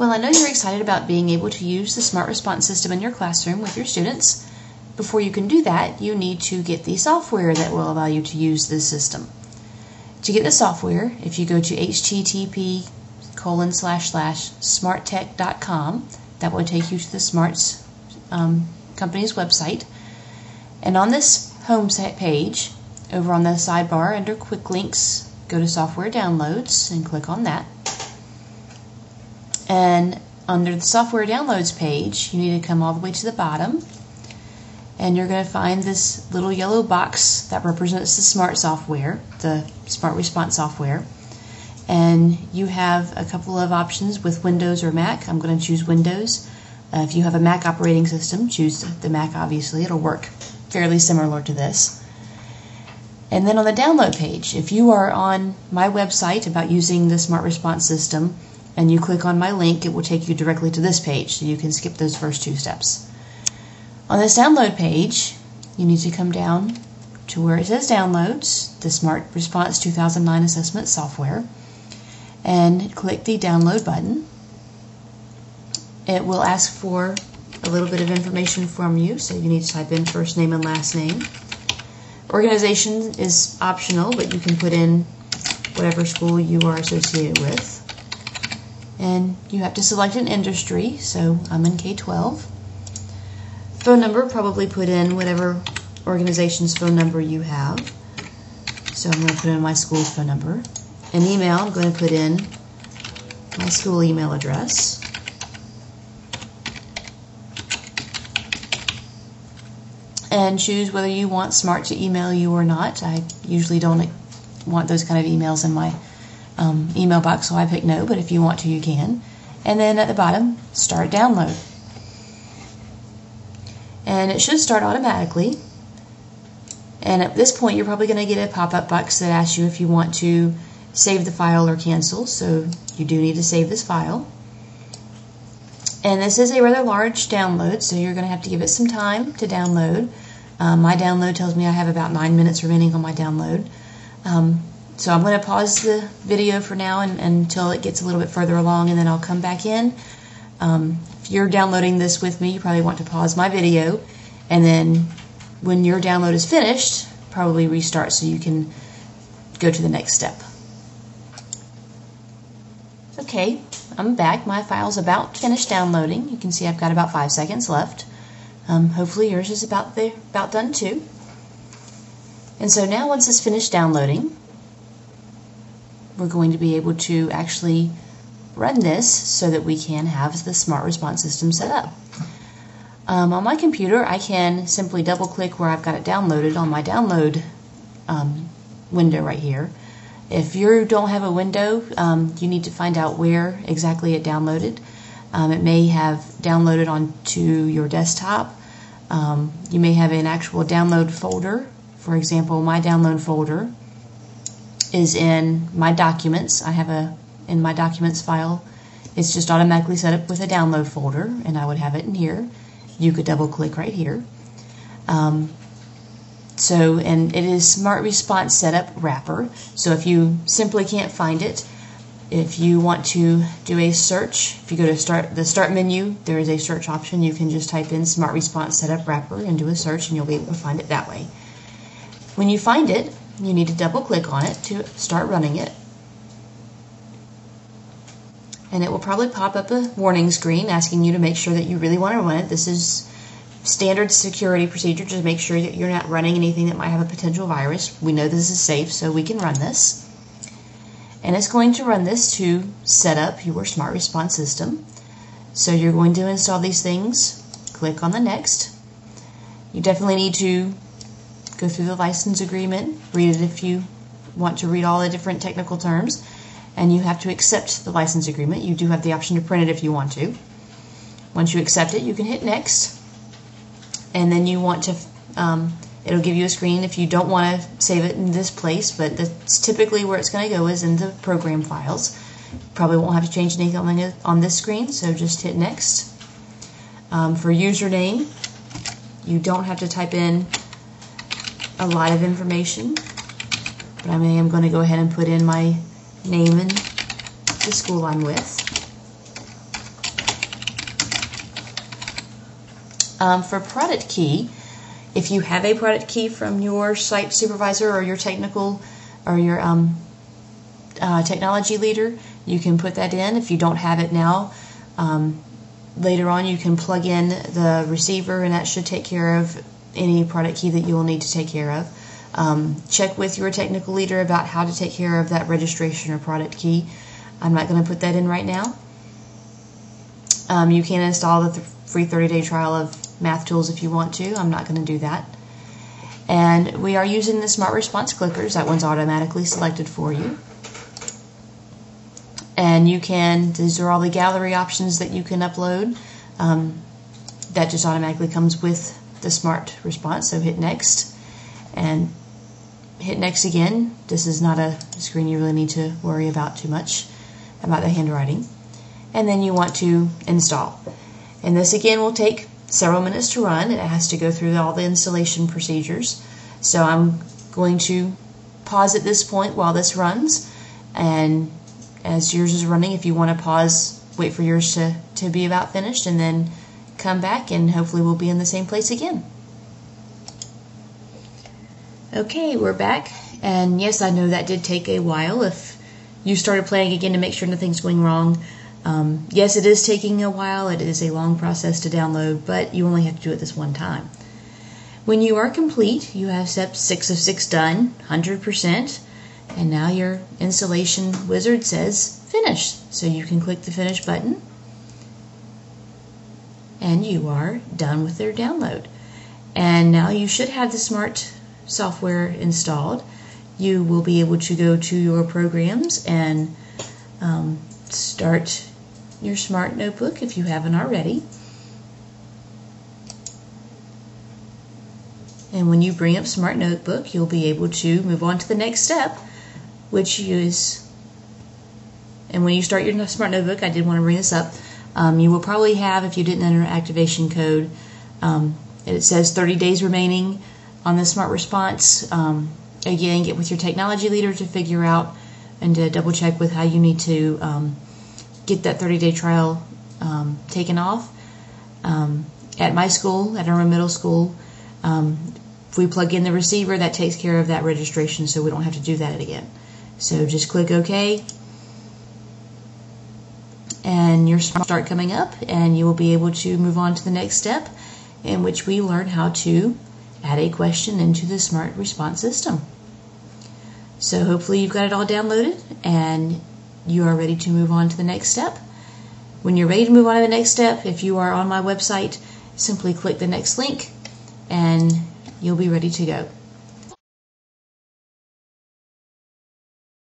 Well, I know you're excited about being able to use the Smart Response system in your classroom with your students. Before you can do that, you need to get the software that will allow you to use this system. To get the software, if you go to http://smarttech.com, that will take you to the Smarts company's website. And on this home page, over on the sidebar under Quick Links, go to Software Downloads and click on that. And under the Software Downloads page, you need to come all the way to the bottom, and you're going to find this little yellow box that represents the Smart software, the Smart Response software. And you have a couple of options with Windows or Mac. I'm going to choose Windows. If you have a Mac operating system, choose the Mac, obviously. It'll work fairly similar to this. And then on the download page, if you are on my website about using the Smart Response system and you click on my link, it will take you directly to this page, so you can skip those first two steps. On this download page, you need to come down to where it says Downloads, the Smart Response 2009 Assessment Software, and click the Download button. It will ask for a little bit of information from you, so you need to type in first name and last name. Organization is optional, but you can put in whatever school you are associated with. And you have to select an industry, so I'm in K-12. Phone number, probably put in whatever organization's phone number you have. So I'm going to put in my school's phone number. An email, I'm going to put in my school email address. And choose whether you want Smart to email you or not. I usually don't want those kind of emails in my email box, so I pick no, but if you want to, you can. And then at the bottom, start download. And it should start automatically. And at this point, you're probably going to get a pop-up box that asks you if you want to save the file or cancel, so you do need to save this file. And this is a rather large download, so you're going to have to give it some time to download. My download tells me I have about 9 minutes remaining on my download. So I'm going to pause the video for now until it gets a little bit further along, and then I'll come back in. If you're downloading this with me, you probably want to pause my video, and then when your download is finished, probably restart so you can go to the next step. Okay, I'm back. My file's about finished downloading. You can see I've got about 5 seconds left. Hopefully yours is about done too. And so now once it's finished downloading, we're going to be able to actually run this so that we can have the Smart Response system set up. On my computer, I can simply double click where I've got it downloaded on my download window right here. If you don't have a window, you need to find out where exactly it downloaded. It may have downloaded onto your desktop. You may have an actual download folder. For example, my download folder is in my documents. I have in my documents file, it's just automatically set up with a download folder, and I would have it in here. You could double click right here. And it is Smart Response Setup Wrapper. So if you simply can't find it, if you want to do a search, if you go to the Start menu, there is a search option. You can just type in Smart Response Setup Wrapper and do a search, and you'll be able to find it that way. When you find it, you need to double click on it to start running it. And it will probably pop up a warning screen asking you to make sure that you really want to run it. This is standard security procedure to make sure that you're not running anything that might have a potential virus. We know this is safe, so we can run this. And it's going to run this to set up your Smart Response system. So you're going to install these things. Click on the Next. You definitely need to go through the license agreement, read it if you want to read all the different technical terms, and you have to accept the license agreement. You do have the option to print it if you want to. Once you accept it, you can hit Next, and then you want to, it'll give you a screen if you don't want to save it in this place, but that's typically where it's going to go is in the program files. Probably won't have to change anything on this screen, so just hit Next. For username, you don't have to type in a lot of information, but I am going to go ahead and put in my name and the school I'm with. For product key, if you have a product key from your site supervisor or your technical or your technology leader, you can put that in. If you don't have it now, later on you can plug in the receiver, and that should take care of any product key that you will need to take care of. Check with your technical leader about how to take care of that registration or product key. I'm not going to put that in right now. You can install the free 30-day trial of Math Tools if you want to. I'm not going to do that. And we are using the Smart Response clickers. That one's automatically selected for you. And these are all the gallery options that you can upload. That just automatically comes with the Smart Response. So hit Next and hit Next again. This is not a screen you really need to worry about too much about the handwriting. And then you want to install. And this again will take several minutes to run. It has to go through all the installation procedures. So I'm going to pause at this point while this runs, and as yours is running, if you want to pause, wait for yours to be about finished, and then come back, and hopefully we'll be in the same place again. Okay, we're back, and yes, I know that did take a while. If you started playing again to make sure nothing's going wrong, yes, it is taking a while. It is a long process to download, but you only have to do it this one time. When you are complete, you have step 6 of 6 done, 100%, and now your installation wizard says finish. So you can click the finish button, and you are done with their download. And now you should have the Smart software installed. You will be able to go to your programs and start your Smart Notebook if you haven't already. And when you bring up Smart Notebook, you'll be able to move on to the next step, which is, and when you start your Smart Notebook, I did want to bring this up, you will probably have, if you didn't enter activation code, it says 30 days remaining on the Smart Response. Again, get with your technology leader to figure out and to double check with how you need to get that 30-day trial taken off. At my school, at our middle school, if we plug in the receiver, that takes care of that registration, so we don't have to do that again. So just click OK, and your Smart will start coming up, and you will be able to move on to the next step, in which we learn how to add a question into the Smart Response system. So hopefully you've got it all downloaded, and you are ready to move on to the next step. When you're ready to move on to the next step, if you are on my website, simply click the next link, and you'll be ready to go.